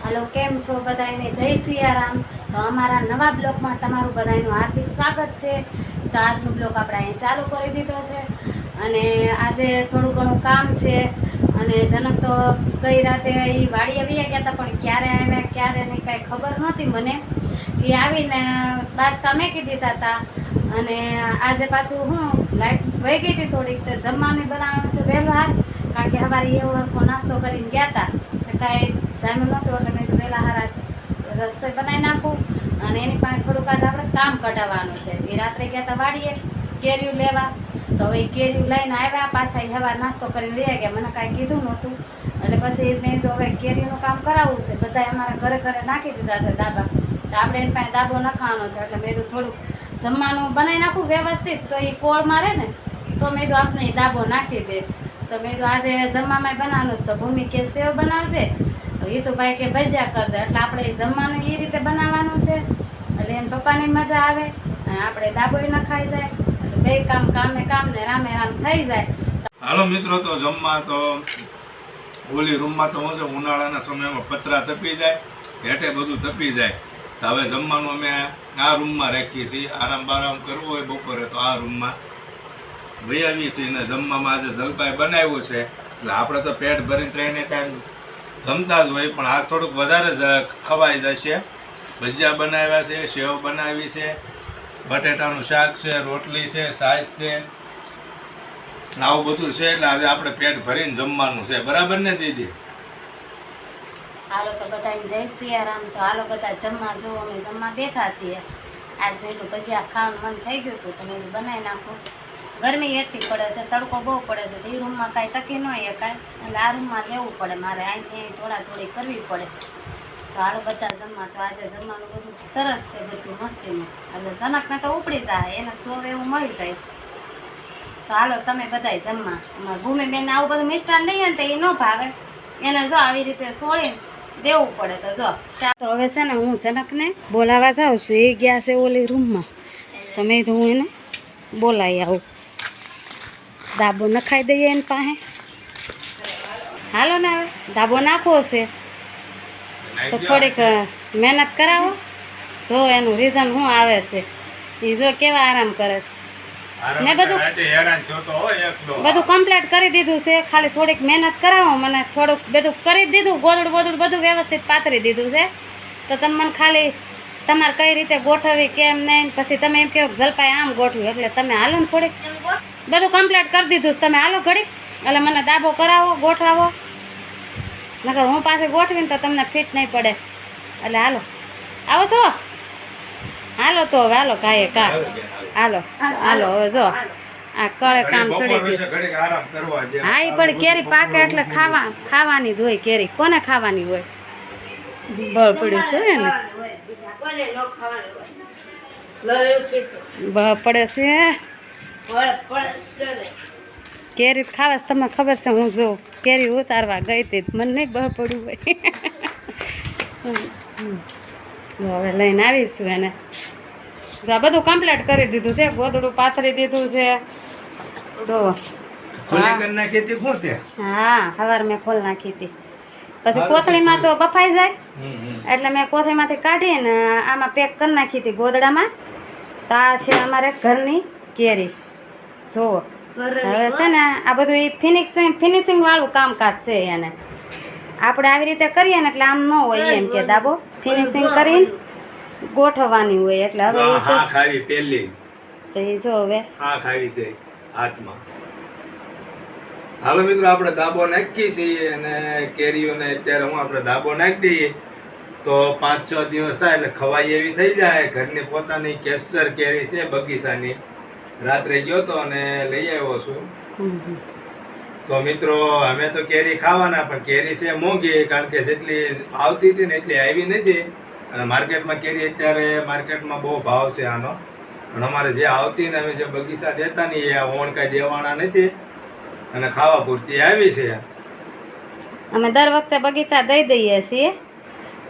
Hello केम छो बधाईने जय सियाराम। तो अमारा नवा ब्लॉग में तमारुं बधाईनुं हार्दिक स्वागत है। तो आजनो ब्लॉग आपणे अहीं चालू करी दीधो छे अने आजे थोड़ुं घणुं काम छे अने जनक तो गई राते ई वाड़ीए वया गया था पण क्यारे आव्या क्यारे नहीं कांई खबर नहोती मने। ए आवीने बाजका मेकी दीधा था अने आजे पाछुं हुं लाइट वही गई थी थोड़ीक तो जमवानुं बनाववानुं छे वहेलो हार कारण के हवारे एवो हरखो नास्तो करीने गया था तो कांई जाम्युं नहोતું એટલે મેં તો વહેલા હારા રસોઈ બનાવી નાખું અને એની પાસે થોડુંક આજે આપણે કામ કઢાવવાનું છે। એ રાત્રે ગયા હતા વાડીએ કેરીયું લેવા તો હવે કેરીયું લઈને આવ્યા પાછા એ હવાર નાસ્તો કરીને વયા ગયા મને કાંઈ કીધું નહોતું એટલે પછી મેં તો હવે કેરીનું કામ કરાવવું છે। બધાએ અમારા ઘરે ઘરે નાખી દીધા છે દાબા તો આપણે એની પાસે દાબો નખાવાનો છે એટલે મેં તો થોડુંક જમવાનું બનાવી નાખું વ્યવસ્થિત તો એ કોળ મારે ને તો મેં તો આપણે દાબો નાખી દે તો મેં તો આજે જમવામાં બનાવવાનું છે। તો ભૂમિ કે સેવ બનાવશે એ તો ભાઈ કે ભજીયા કરશે એટલે આપણે જમવાનું એ રીતે બનાવવાનું છે એટલે એને પપ્પાની મજા આવે અને આપણે દાબોય નખાઈ જાય એટલે બે કામે કામ ને રામે રામ થઈ જાય। હાલો મિત્રો તો જમવા તો ઓલી રૂમમાં તો હું છે ઉનાળાના સમયમાં પતરા તપી જાય હેઠે બધું તપી જાય તો હવે જમવાનું અમે આ રૂમમાં રાખીએ છીએ। આરામ બારામ કરવો હોય બપોરે તો આ રૂમમાં વહી આવીએ છીએ અને જમવામાં આજે જલપાઈ બનાવ્યું છે એટલે આપણે તો પેટ ભરીને ત્રણે ટાઈમ જમતા જ હોય પણ આજ થોડુંક વધારે જ ખવાઈ જશે। ભજીયા બનાવ્યા છે, સેવ બનાવી છે, બટેટાનું શાક છે, રોટલી છે, છાશ છે, આવું બધું છે એટલે આજે આપણે પેટ ભરીને જમવાનું છે। બરાબર ને દીદી? હાલો તો બધાને જય સિયારામ। તો હાલો બધા જમવા જો અમે જમવા બેઠા છીએ। આજ મેં તો ભજીયા ખાવાનું મન થઈ ગયું હતું તો મેં તો બનાવી નાખું। ગરમી એટલી પડે છે તડકો બહુ પડે છે તો એ રૂમમાં કાંઈ ટકી ન હોય કાંઈ એટલે આ રૂમમાં લેવું પડે મારે અહીંથી અહીં થોડી કરવી પડે। તો હાલો બધા જમવા તો આજે જમવાનું બધું સરસ છે બધું મસ્તીનું એટલે જનકને તો ઉપડી જાય એને જોવે એવું મળી જાય છે। તો હાલો તમે બધાય જમવા। અમારા ભૂમિબેન આવું બધું મિષ્ટાન લઈએ ને તો એ ન ભાવે એને જો આવી રીતે સોળી દેવું પડે તો જો તો હવે છે ને હું જનકને બોલાવવા જાઉં છું એ ગયા છે ઓલી રૂમમાં તો મેં તો હું એને બોલાવી આવું દાબો નખાઈ દઈએ એની પાસે। હાલો ને હવે દાબો નાખવો છે તો થોડીક મહેનત કરાવો જો એનું રીઝન શું આવે છે એ જો કેવા આરામ કરે છે। મેં બધું કમ્પ્લીટ કરી દીધું છે ખાલી થોડીક મહેનત કરાવો મને થોડુંક બધું કરી દીધું ગોદડું બોદડું બધું વ્યવસ્થિત પાથરી દીધું છે તો તમે મને ખાલી તમારે કઈ રીતે ગોઠવવી કેમ નહીં પછી તમે એમ કહો જલપાઈ આમ ગોઠવ્યું એટલે તમે હાલો ને થોડીક બધું કમ્પ્લીટ કરી દીધું છે તમે હાલો ઘડીક એટલે મને દાબો કરાવો ગોઠવાવો નકર હું પાસે ગોઠવીને તો તમને ફિટ નહીં પડે એટલે હાલો આવો છો હાલો તો હવે હાલો કાંઈ કા હાલો હાલો હવે જો આ કળે કામ ચડી ગયું હા એ પણ કેરી પાકે એટલે ખાવાની જ હોય કેરી કોને ખાવાની હોય બળ પડ્યું છે ને બળ પડે છે કેરી ખાવા તમને ખબર છે હું જો કેરી ઉતારવા ગઈ હતી મને નહીં બળ પડ્યું હોય હવે લઈને આવીશું એને આ બધું કમ્પ્લીટ કરી દીધું છે ગોદડું પાથરી દીધું છે જો હા સવાર મેં ખોલ નાખી હતી પછી કોથળીમાં તો બફાઈ જાય એટલે મેં કોથળીમાંથી કાઢીને આમાં પેક કરી નાખી હતી ગોદડામાં તો આ છે અમારે ઘરની કેરી જુઓ હવે છે ને આ બધું એ ફિનિશિંગ વાળું કામકાજ છે એને આપણે આવી રીતે કરીએ ને એટલે આમ ન હોય એમ કે દાબો ફિનિશિંગ કરીને ગોઠવવાની હોય એટલે હવે તો એ જો હવે હાથમાં હાલો મિત્રો આપણે દાબો નાખીએ છીએ અને કેરીઓને અત્યારે હું આપણે દાબો નાખી દઈએ તો 5-6 દિવસ થાય એટલે ખવાઈ એવી થઈ જાય। ઘરની પોતાની કેસર કેરી છે બગીચાની રાત્રે ગયો તો અને લઈ આવ્યો છું। તો મિત્રો અમે તો કેરી ખાવાના પણ કેરી છે મોંઘી કારણ કે જેટલી આવતી હતી ને એટલી આવી નથી અને માર્કેટમાં કેરી અત્યારે માર્કેટમાં બહુ ભાવ છે આનો પણ અમારે જે આવતી ને અમે જે બગીચા દેતા ને એ ઓણ કાંઈ દેવાના નથી અને ખાવા પૂરતી આવી છે। અમે દર વખતે બગીચા દઈ દઈએ છીએ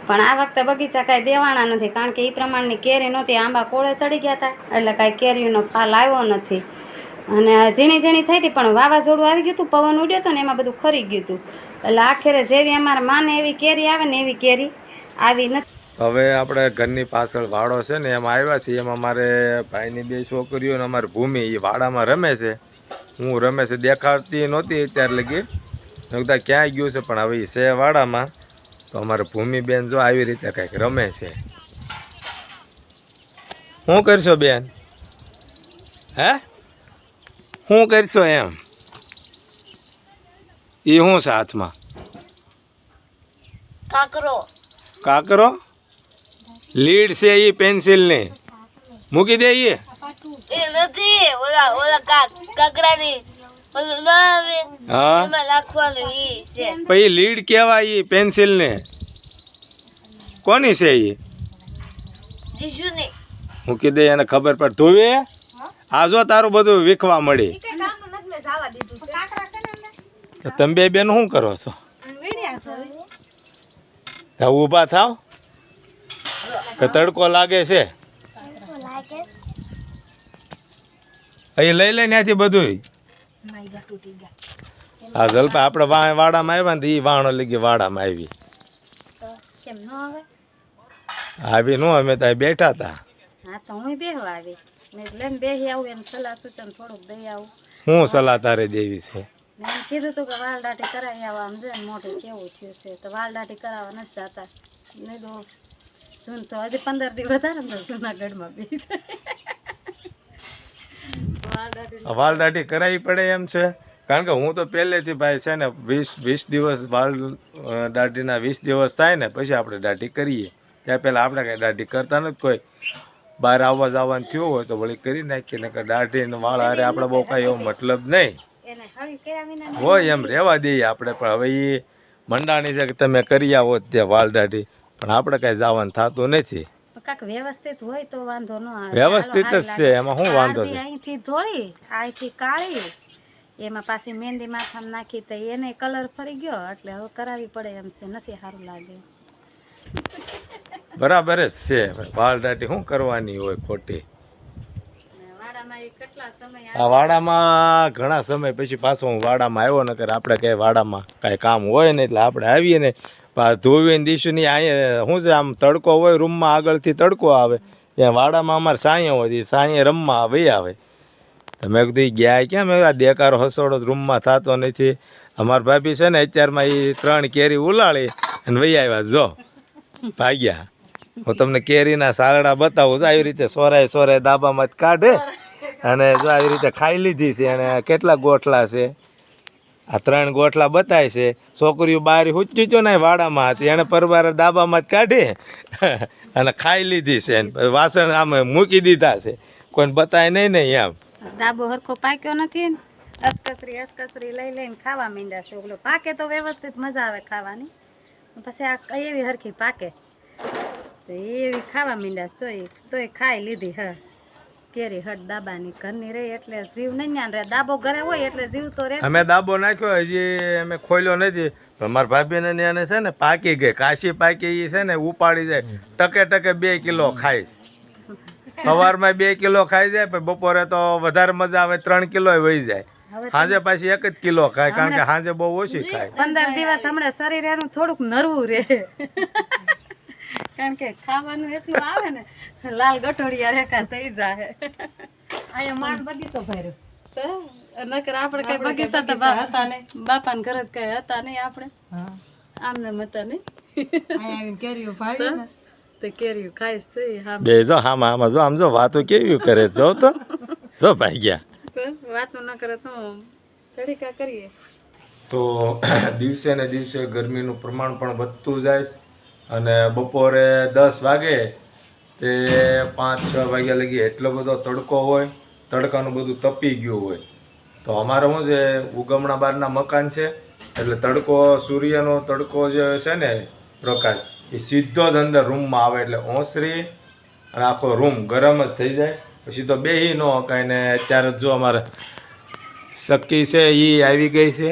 પણ આ વખતે બગીચા કાંઈ દેવાના નથી કારણ કે એ પ્રમાણની કેરી નહોતી આંબા કોળે ચડી ગયા હતા એટલે કાંઈ કેરીનો ફાલ આવ્યો નથી અને ઝીણી ઝીણી થઈ હતી પણ વાવાઝોડું આવી ગયું હતું પવન ઉડ્યો હતો ને એમાં બધું ખરી ગયું હતું એટલે આખરે જેવી અમારા માને એવી કેરી આવે ને એવી કેરી આવી નથી. હવે આપણે ઘરની પાછળ વાડો છે ને એમાં આવ્યા છીએ. એમાં મારે ભાઈની 2 છોકરીઓ અને અમારી ભૂમિ એ વાડામાં રમે છે. હું રમે છે દેખાડતી નહોતી અત્યારે લગી, બધા ક્યાંય ગયું છે, પણ હવે એ છે વાડામાં. તો અમારે ભૂમિબેન જો આવી રીતે કંઈક રમે છે. શું કરશો બેન? હે શું કરશો એમ? એ શું છે હાથમાં? કાકરો લીડ છે એ પેન્સિલની મૂકી દે. એ નથી ઓલા કાકરાની હા પછી લીડ કહેવાય એ પેન્સિલને. કોની છે એ? જીશુની. મૂકી દે, એને ખબર પડે. ધોવે આ જો તારું બધું વીખવા મળી. તમે બે બેન શું કરો છો? ઊભા થાવ કે તડકો લાગે છે? અહીં લઈ લે ત્યાંથી બધું. હા જલપા આપણે વાડામાં આવ્યા ને એ વાણો લઈ વાડામાં આવી. કેમ ન આવે? આવી નું અમે ત્યાં બેઠા હતા. હા તો હું બેહવા આવી. મેં લઈને બેસી આવું, એને સલાહ સૂચન થોડુંક દઈ આવું. શું સલાહ તારે દેવી છે? મેં એમ કીધું હતું કે વાળ દાઢી કરાવી આવો, આમ છે ને મોઢું કેવું થયું છે, તો વાળ દાઢી કરાવવા નથી જતા. નહીં તો જૂન તો હજી 15 દિવસ વધારે ને જૂનાગઢમાં બેસી વાળ દાઢી કરાવી પડે એમ છે. કારણ કે હું તો પહેલેથી ભાઈ છે ને 20 દિવસ વાળ દાઢીના 20 દિવસ થાય ને પછી આપણે દાઢી કરીએ. ત્યાં પહેલાં આપણે કાંઈ દાઢી કરતા નથી. કોઈ બહાર આવવા જવાનું થયું હોય તો વળી કરી નાખીએ. નકર દાઢી વાળ હારે આપણે બહુ કાંઈ એવો મતલબ નહીં હોય, એમ રહેવા દઈએ આપણે. પણ હવે એ મંડાણી છે કે તમે કરી આવો ત્યાં વાળ દાઢી, પણ આપણે કાંઈ જવાનું થતું નથી. કાંક વ્યવસ્થિત હોય તો વાંધો ન આવે. વ્યવસ્થિત જ છે, એમાં શું વાંધો છે? અહીંથી ધોળી, અહીંથી કાળી, એમાં પાછી મહેંદી માથામાં નાખી તો એને કલર ફરી ગયો, એટલે હવે કરાવી પડે એમ છે. નથી સારું લાગે. બરાબર જ છે. વાળ દાઢી શું કરવાની હોય ખોટી? આ વાડામાં ઘણા સમય પછી પાછો હું વાડામાં આવ્યો. નકર આપણે કંઈ વાડામાં કાંઈ કામ હોય ને એટલે આપણે આવીએ ને ધોવીને દીશુની અહીંયા શું છે, આમ તડકો હોય રૂમમાં આગળથી તડકો આવે, ત્યાં વાડામાં અમારે સાંયે હોય, સાંયે રમવા વહી આવે. તમે કીધું ગયા ક્યાં? મેં આ દેકારો હસોડો રૂમમાં થતો નથી. અમારા ભાભી છે ને અત્યારમાં એ 3 કેરી ઉલાળી અને વહી આવ્યા. જો ભાગ્યા. હું તમને કેરીના સારડા બતાવું. આવી રીતે સોરાય દાબામાં જ કાઢે અને જો આવી રીતે ખાઈ લીધી છે. અને કેટલા ગોઠલા છે? આ 3 ગોઠલા બતાય છે. છોકરીઓ બહાર હુચ્ચી ને વાડામાં હતી, એને પરબાર દાબામાં જ કાઢી અને ખાઈ લીધી છે. વાસણ આમ મૂકી દીધા છે, કોઈને બતાય નહીં ને એમ. દાબો હરખો પાક્યો નથી ને અસકસરી લઈ લઈને ખાવા માંડ્યા છે. ઓલો પાકે તો વ્યવસ્થિત મજા આવે ખાવાની, પછી આ એવી હરખી પાકે તો એવી ખાવા માંડ્યા છે. તોય ખાઈ લીધી. હા કેરી હટ દાબાની ઘરની રહી એટલે જીવ નહીં રહે. દાબો ઘરે હોય એટલે જીવ તો રહે. અમે દાબો નાખ્યો, હજી અમે ખોલ્યો નથી. મારા ભાભીને એને છે ને પાકી ગઈ, કાશી પાકી. એ છે ને ઉપાડી જાય, ટકે 2 કિલો ખાઈશ. સવારમાં 2 કિલો ખાઈ જાય, પછી બપોરે તો વધારે મજા આવે 3 કિલો વહી જાય. સાંજે પાછી 1 જ કિલો ખાય, કારણ કે સાંજે બહુ ઓછી ખાય. 15 દિવસ હમણાં શરીર એનું થોડુંક નરવું રહે, કારણ કે ખાવાનું એટલું આવે ને લાલ ગઠોડિયા રેખા થઈ જાય. અહીંયા માંડ બગીચો ભર્યો તો નકર આપણે કઈ બગીચા તો બાપાને ઘરે જ કઈ હતા નહીં. આપણે આમને હતા નહીં. કેરીઓ તો કેરીઓ ખાઈશ છે. બે જો આમાં જો આમ જો વાતો કેવી કરે જો તો જો ભાઈ ગયા વાતો ન કરે તો તડીકા કરીએ. તો દિવસે ને દિવસે ગરમીનું પ્રમાણ પણ વધતું જાય અને બપોરે 10 વાગે તે 5-6 વાગ્યા લગી એટલો બધો તડકો હોય, તડકાનું બધું તપી ગયું હોય. તો અમારે શું છે, ઉગમણા બહારના મકાન છે એટલે તડકો, સૂર્યનો તડકો જે છે ને પ્રકાશ એ સીધો જ અંદર રૂમમાં આવે એટલે ઓસરી અને આખો રૂમ ગરમ જ થઈ જાય. પછી તો બેહી ન હકાય ને. અત્યારે જો અમારે સક્કી છે એ આવી ગઈ છે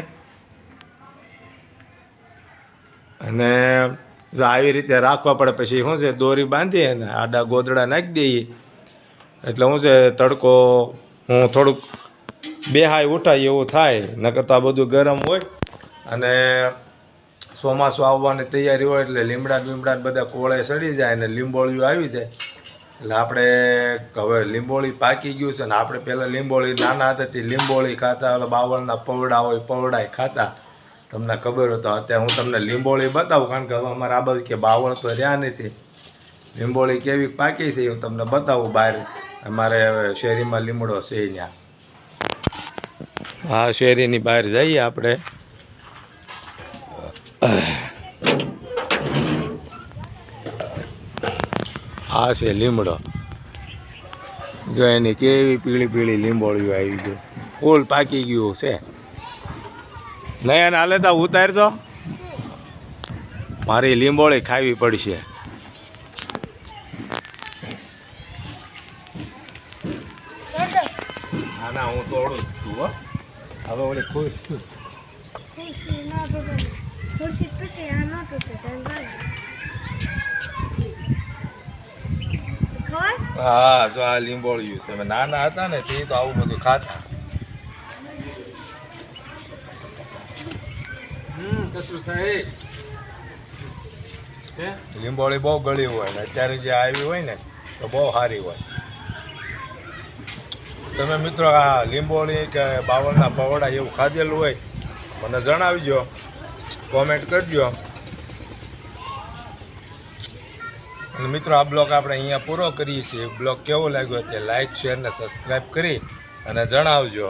અને જો આવી રીતે રાખવા પડે. પછી શું છે, દોરી બાંધીએ ને આડા ગોદડા નાખી દઈએ એટલે શું છે, તડકો હું થોડુંક બેહાય ઉઠાય એવું થાય. નકર તો આ બધું ગરમ હોય અને ચોમાસું આવવાની તૈયારી હોય એટલે લીમડા બધા કોળે સડી જાય અને લીંબોળીઓ આવી જાય એટલે આપણે હવે લીંબોળી પાકી ગયું છે ને આપણે પહેલાં લીંબોળી નાના હતા તે લીંબોળી ખાતા એટલે બાવળના પવડા હોય પવડાય ખાતા તમને ખબર હોય તો અત્યારે હું તમને લીંબોળી બતાવું કારણ કે હવે અમારા આ બાજુ કે બાવળ તો રહ્યા નથી લીંબોળી કેવી પાકી છે હું તમને બતાવું બહાર અમારે શેરીમાં લીમડો છે ત્યાં હા શેરીની બહાર જઈએ આપણે આ છે લીમડો જો એની કેવી પીળી લીંબોળીઓ આવી ગઈ ફૂલ પાકી ગયું છે નહીં અને હાલે તો ઉતાર તો મારી લીંબોળી ખાવી પડશે ના હું તોડું છું હો હવે ઓલી ખુશ છું હા જો આ લીંબોળિયું છે નાના હતા ને તે તો આવું બધું ખાતા કશું થાય લીંબોળી બહુ ગળી હોય ને અત્યારે જે આવી હોય ને તો બહુ સારી હોય તમે મિત્રો આ લીંબોળી કે બાવળના પવડા એવું ખાધેલું હોય મને જણાવજો કોમેન્ટ કરજો અને મિત્રો આ બ્લોગ આપણે અહીંયા પૂરો કરીએ છીએ બ્લોગ કેવો લાગ્યો તે લાઈક શેર ને સબસ્ક્રાઈબ કરી અને જણાવજો